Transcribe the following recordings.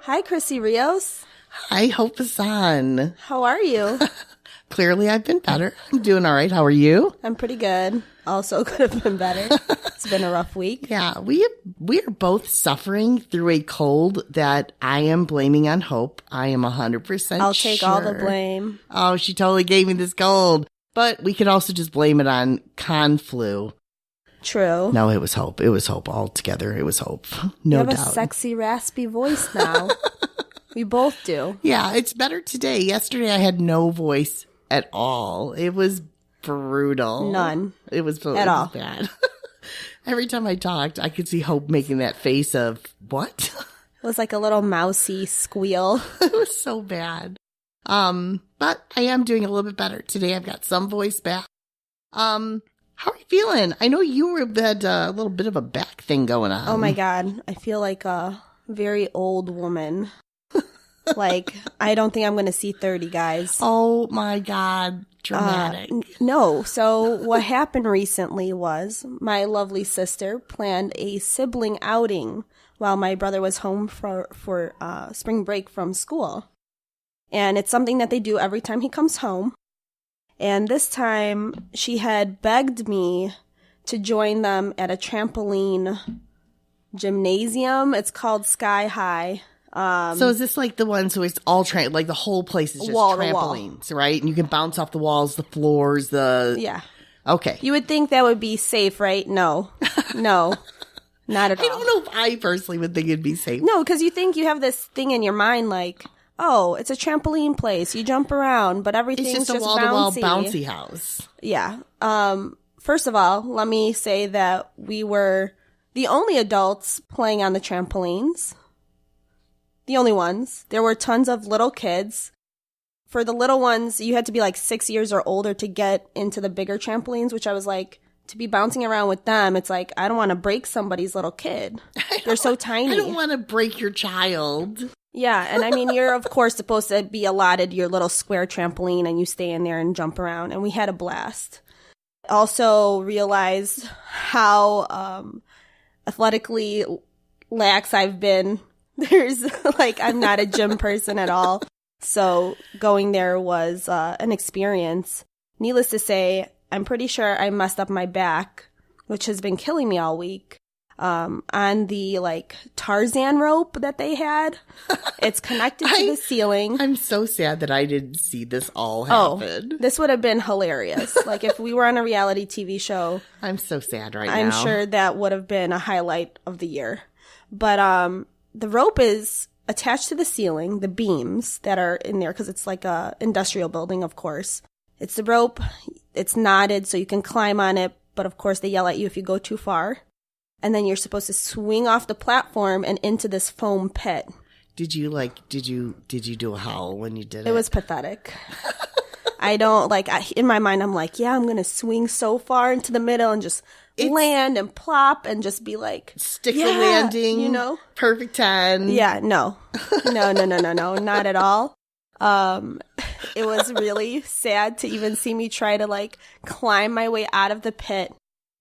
Hi, Chrissy Rios. Hi, Hope is on. How are you? Clearly, I've been better. I'm doing all right. How are you? I'm pretty good. Also could have been better. It's been a rough week. Yeah, we are both suffering through a cold that I am blaming on Hope. I am 100% I'll take all the blame. Oh, she totally gave me this cold. But we could also just blame it on con flu. True. No, it was Hope. It was Hope altogether. It was Hope. No doubt. You have a sexy, raspy voice now. We both do. Yeah, it's better today. Yesterday, I had no voice at all. It was brutal. None. It was at all bad. Every time I talked, I could see Hope making that face of, what? It was like a little mousy squeal. It was so bad. But I am doing a little bit better today. I've got some voice back. How are you feeling? I know you had a little bit of a back thing going on. Oh my God. I feel like a very old woman. Like, I don't think I'm going to see 30, guys. Oh my God. Dramatic. No. So what happened recently was my lovely sister planned a sibling outing while my brother was home for spring break from school. And it's something that they do every time he comes home. And this time she had begged me to join them at a trampoline gymnasium. It's called Sky High. So is this like the ones who it's all like the whole place is just wall trampolines, right? And you can bounce off the walls, the floors, Yeah. Okay. You would think that would be safe, right? No. No. Not at all. I don't know if I personally would think it'd be safe. No, because you think you have this thing in your mind like, oh, it's a trampoline place. You jump around, but everything's it's just a wall-to-wall bouncy house. Yeah. First of all, let me say that we were the only adults playing on the trampolines. The only ones. There were tons of little kids. For the little ones, you had to be like 6 years or older to get into the bigger trampolines, which I was like, to be bouncing around with them, it's like, I don't want to break somebody's little kid. They're so tiny. I don't want to break your child. Yeah, and I mean, you're of course supposed to be allotted your little square trampoline and you stay in there and jump around, and we had a blast. Also realized how athletically lax I've been. There's like, I'm not a gym person at all. So going there was an experience. Needless to say, I'm pretty sure I messed up my back, which has been killing me all week. On the like Tarzan rope that they had. It's connected to the ceiling. I'm so sad that I didn't see this all happen. Oh, this would have been hilarious. Like if we were on a reality TV show. I'm so sad now. I'm sure that would have been a highlight of the year. But the rope is attached to the ceiling, the beams that are in there, because it's like a industrial building, of course. It's the rope. It's knotted so you can climb on it. But of course they yell at you if you go too far. And then you're supposed to swing off the platform and into this foam pit. Did you do a howl when you did it? It was pathetic. I don't in my mind, I'm like, yeah, I'm going to swing so far into the middle and just land and plop and just be like, stick the landing, you know, perfect 10. Yeah, no, not at all. It was really sad to even see me try to like climb my way out of the pit.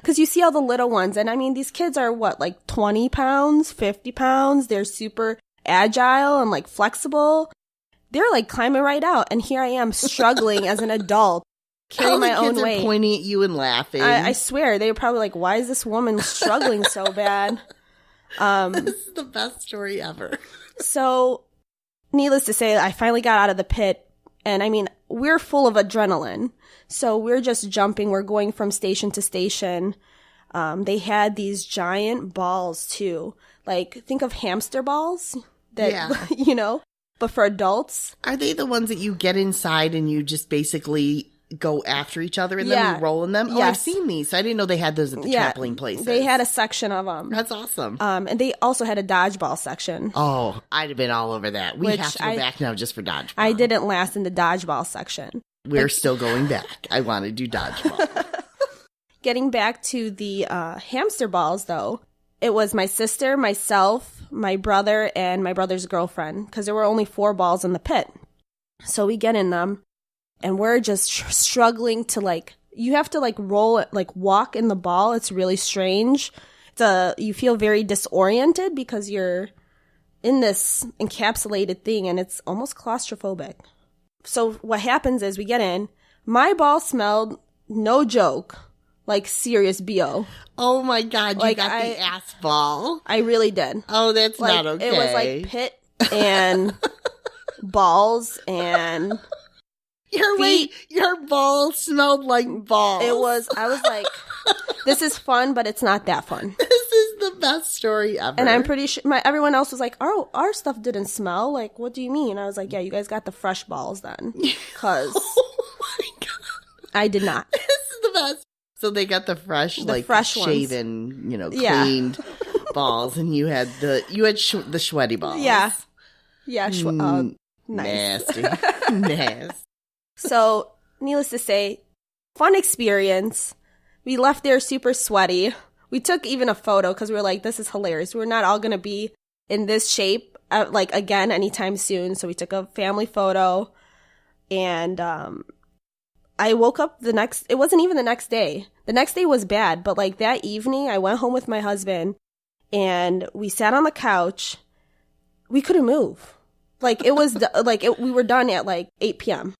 Because you see all the little ones, and I mean, these kids are what, like 20 pounds, 50 pounds? They're super agile and like flexible. They're like climbing right out, and here I am struggling as an adult, carrying my own weight. All the kids are pointing at you and laughing. I swear, they were probably like, why is this woman struggling so bad? This is the best story ever. So, needless to say, I finally got out of the pit, and I mean, we're full of adrenaline. So we're just jumping. We're going from station to station. They had these giant balls too. Like, think of hamster balls that, you know, but for adults. Are they the ones that you get inside and you just basically go after each other and then you roll in them? Oh, yes. I've seen these. I didn't know they had those at the trampoline places. They had a section of them. That's awesome. And they also had a dodgeball section. Oh, I'd have been all over that. We have to go back now just for dodgeball. I didn't last in the dodgeball section. We're still going back. I want to do dodgeball. Getting back to the hamster balls, though, it was my sister, myself, my brother, and my brother's girlfriend, because there were only 4 balls in the pit. So we get in them, and we're just struggling to, like, you have to, like, roll it, like, walk in the ball. It's really strange. You feel very disoriented because you're in this encapsulated thing, and it's almost claustrophobic. So what happens is we get in. My ball smelled, no joke, like serious BO. Oh my God, you got the ass ball. I really did. Oh, that's not okay. It was like pit and balls and your ball smelled like balls. I was like, this is fun, but it's not that fun. This is the best story ever. And I'm pretty sure everyone else was like, our stuff didn't smell. Like, what do you mean? I was like, yeah, you guys got the fresh balls then. Because oh my God. I did not. This is the best. So they got the fresh shaven, cleaned balls, and you had the sweaty balls. Yeah. Yeah. Nice. Nasty. Nasty. So, needless to say, fun experience. We left there super sweaty. We took even a photo because we were like, this is hilarious. We're not all going to be in this shape, again, anytime soon. So we took a family photo. And I woke up it wasn't even the next day. The next day was bad. But like that evening, I went home with my husband and we sat on the couch. We couldn't move. Like it was we were done at like 8 p.m.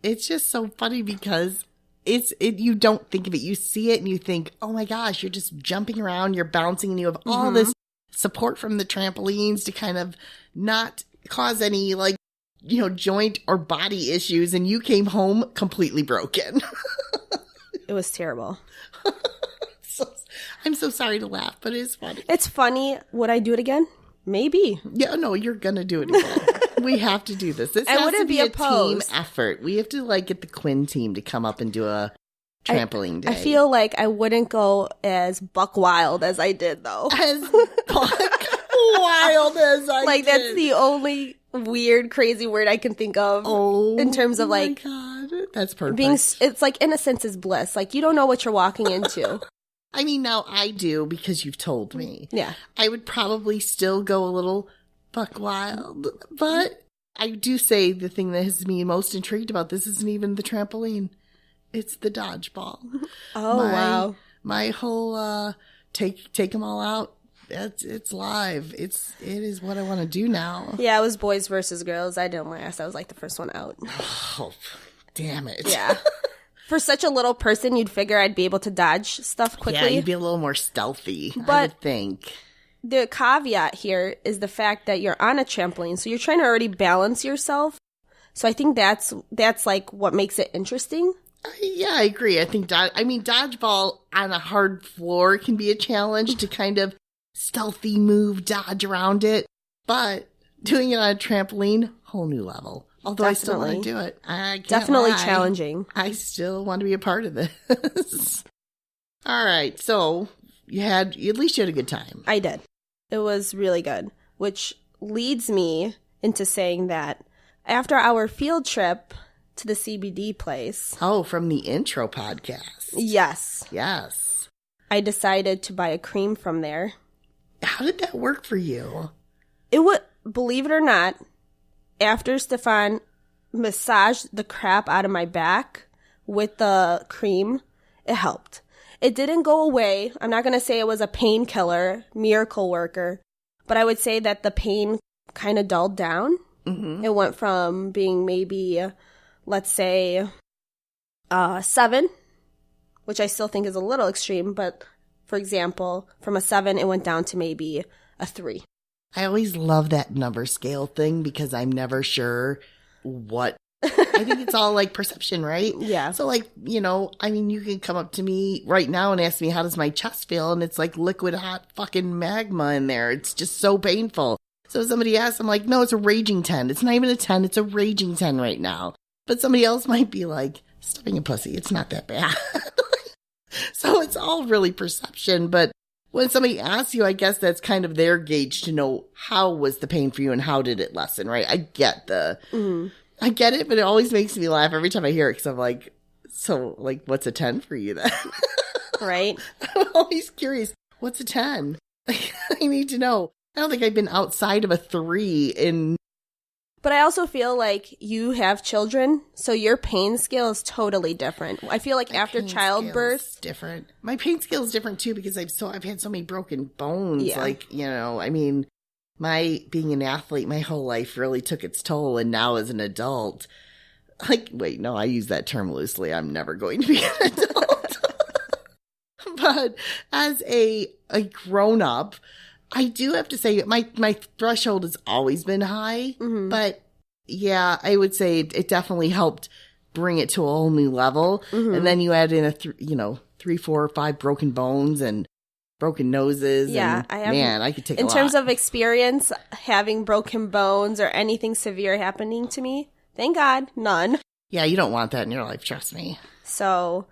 It's just so funny because you don't think of it. You see it and you think, oh my gosh, you're just jumping around, you're bouncing, and you have all this support from the trampolines to kind of not cause any joint or body issues. And you came home completely broken. It was terrible. I'm so sorry to laugh, but it's funny. It's funny. Would I do it again? Maybe. Yeah, no, you're going to do it again. We have to do this. This has to be a team effort. We have to get the Quinn team to come up and do a trampoline day. I feel like I wouldn't go as buck wild as I did, though. As buck wild as I did. That's the only weird, crazy word I can think of in terms of my God. That's perfect. It's like innocence is bliss. Like you don't know what you're walking into. I mean, now I do because you've told me. Yeah. I would probably still go a little buck wild, but I do say the thing that has me most intrigued about this isn't even the trampoline. It's the dodgeball. Oh, wow. My whole take them all out. It's live. It is what I want to do now. Yeah, it was boys versus girls. I didn't last. I was like the first one out. Oh, damn it. Yeah. For such a little person, you'd figure I'd be able to dodge stuff quickly. Yeah, you'd be a little more stealthy, but I would think. The caveat here is the fact that you're on a trampoline, so you're trying to already balance yourself. So I think that's like what makes it interesting. Yeah, I agree. I think dodgeball on a hard floor can be a challenge to kind of stealthy move, dodge around it. But doing it on a trampoline, whole new level. Although Definitely. I still want to do it. I can't Definitely lie. challenging. I still want to be a part of this. All right. So at least you had a good time. I did. It was really good, which leads me into saying that after our field trip to the CBD place. Oh, from the intro podcast. Yes. Yes. I decided to buy a cream from there. How did that work for you? It would, believe it or not, after Stefan massaged the crap out of my back with the cream, it helped. It didn't go away. I'm not going to say it was a painkiller, miracle worker, but I would say that the pain kind of dulled down. Mm-hmm. It went from being maybe, let's say, 7, which I still think is a little extreme, but for example, from a 7, it went down to maybe a 3. I always love that number scale thing because I'm never sure what. I think it's all like perception, right? Yeah. So you can come up to me right now and ask me, how does my chest feel? And it's like liquid hot fucking magma in there. It's just so painful. So if somebody asks, I'm like, no, it's a raging 10. It's not even a 10. It's a raging 10 right now. But somebody else might be like, stuffing a pussy. It's not that bad. So it's all really perception. But when somebody asks you, I guess that's kind of their gauge to know how was the pain for you and how did it lessen, right? I get I get it, but it always makes me laugh every time I hear it because I'm like, so what's a 10 for you then? Right. I'm always curious. What's a 10? I need to know. I don't think I've been outside of a 3 in. But I also feel like you have children, so your pain scale is totally different. I feel like after childbirth, different. My pain scale is different too because I've had so many broken bones. Yeah. my being an athlete my whole life really took its toll. And now as an adult, like, wait, no, I use that term loosely. I'm never going to be an adult. But as a grown up, I do have to say my threshold has always been high. Mm-hmm. But yeah, I would say it definitely helped bring it to a whole new level. Mm-hmm. And then you add in 3, 4, 5 broken bones and broken noses. Yeah, and, I could take a lot. In terms of experience, having broken bones or anything severe happening to me, thank God, none. Yeah, you don't want that in your life, trust me. So,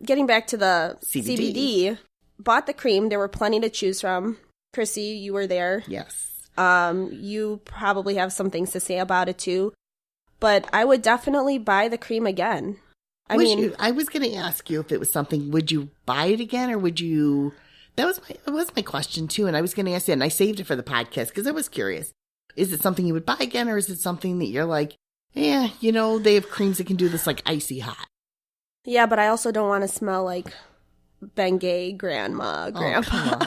getting back to the CBD, bought the cream. There were plenty to choose from. Chrissy, you were there. Yes. You probably have some things to say about it too. But I would definitely buy the cream again. I was going to ask you if it was something, would you buy it again or would you, that was my question too. And I was going to ask that and I saved it for the podcast because I was curious. Is it something you would buy again or is it something that you're like, yeah, they have creams that can do this like icy hot. Yeah, but I also don't want to smell like Bengay grandma. Oh, come on.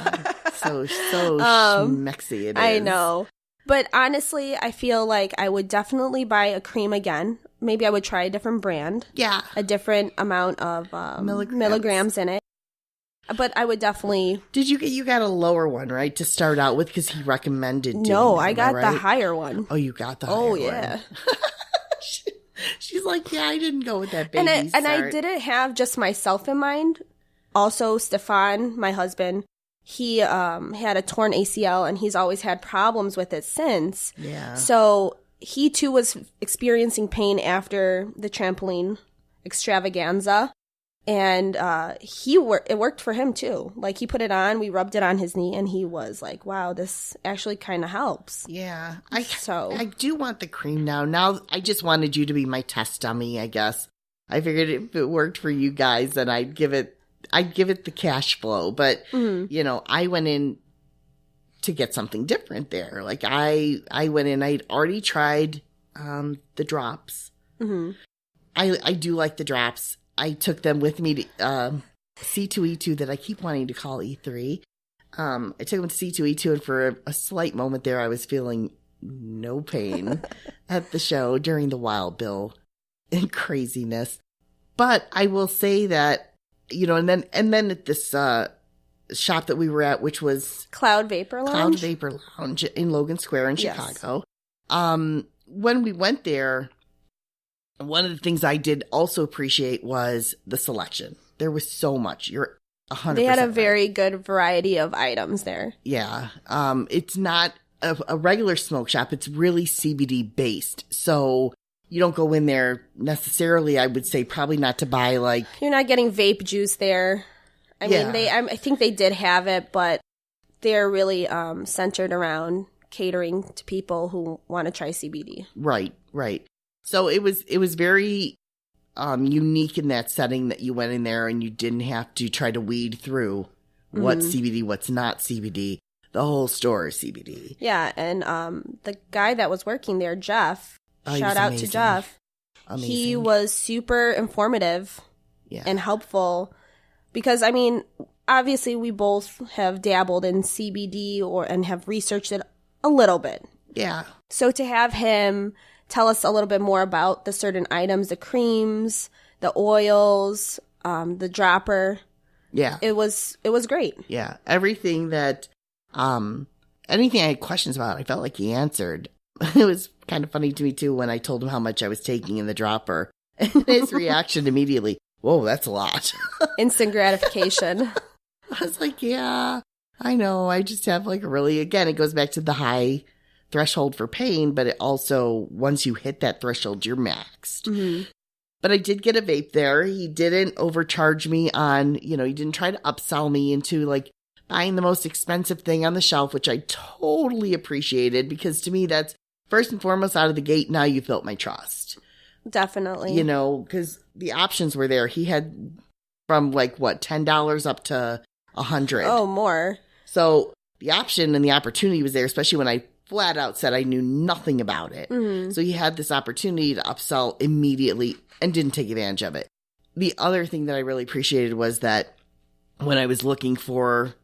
So schmexy it is. I know. But honestly, I feel like I would definitely buy a cream again. Maybe I would try a different brand. Yeah. A different amount of milligrams in it. But I would definitely... You got a lower one, right, to start out with because he recommended doing No, that, I got right? the higher one. Oh, you got the higher one. Oh, yeah. She's like, yeah, I didn't go with that baby and I didn't have just myself in mind. Also, Stefan, my husband, he had a torn ACL and he's always had problems with it since. Yeah. So he too was experiencing pain after the trampoline extravaganza. And it worked for him too. Like he put it on, we rubbed it on his knee and he was like, wow, this actually kind of helps. Yeah. I do want the cream now. Now I just wanted you to be my test dummy, I guess. I figured if it worked for you guys, then I'd give it the cash flow. But, I went in to get something different there. Like I went in, I'd already tried the drops. Mm-hmm. I do like the drops. I took them with me to C2E2 that I keep wanting to call E3. I took them to C2E2 and for a slight moment there I was feeling no pain at the show during the Wild Bill and craziness. But I will say that and then at this shop that we were at, which was Cloud Vapor Lounge in Logan Square in Chicago. When we went there, one of the things I did also appreciate was the selection. There was so much. You're 100%. They had a very good variety of items there. Yeah. It's not a regular smoke shop. It's really CBD based. So you don't go in there necessarily, I would say, probably not to buy like... You're not getting vape juice there. I mean, I think they did have it, but they're really centered around catering to people who want to try CBD. Right. So it was very unique in that setting that you went in there and you didn't have to try to weed through what's CBD, what's not CBD. The whole store is CBD. Yeah, and the guy that was working there, Jeff, shout out to Jeff. Amazing. He was super informative and helpful because, I mean, obviously we both have dabbled in CBD and have researched it a little bit. Yeah. So to have him tell us a little bit more about the certain items, the creams, the oils, the dropper. Yeah. It was great. Yeah. Everything that, anything I had questions about, I felt like he answered. It was kind of funny to me too when I told him how much I was taking in the dropper. And his reaction immediately, whoa, that's a lot. Instant gratification. I was like, yeah, I know. I just have like again, it goes back to the high threshold for pain, but it also, once you hit that threshold, you're maxed. Mm-hmm. But I did get a vape there. He didn't overcharge me on, he didn't try to upsell me into like buying the most expensive thing on the shelf, which I totally appreciated because to me, that's first and foremost out of the gate. Now you've built my trust. Definitely. Because the options were there. He had from like what, $10 up to $100. Oh, more. So the option and the opportunity was there, especially when I flat out said I knew nothing about it. Mm-hmm. So he had this opportunity to upsell immediately and didn't take advantage of it. The other thing that I really appreciated was that when I was looking for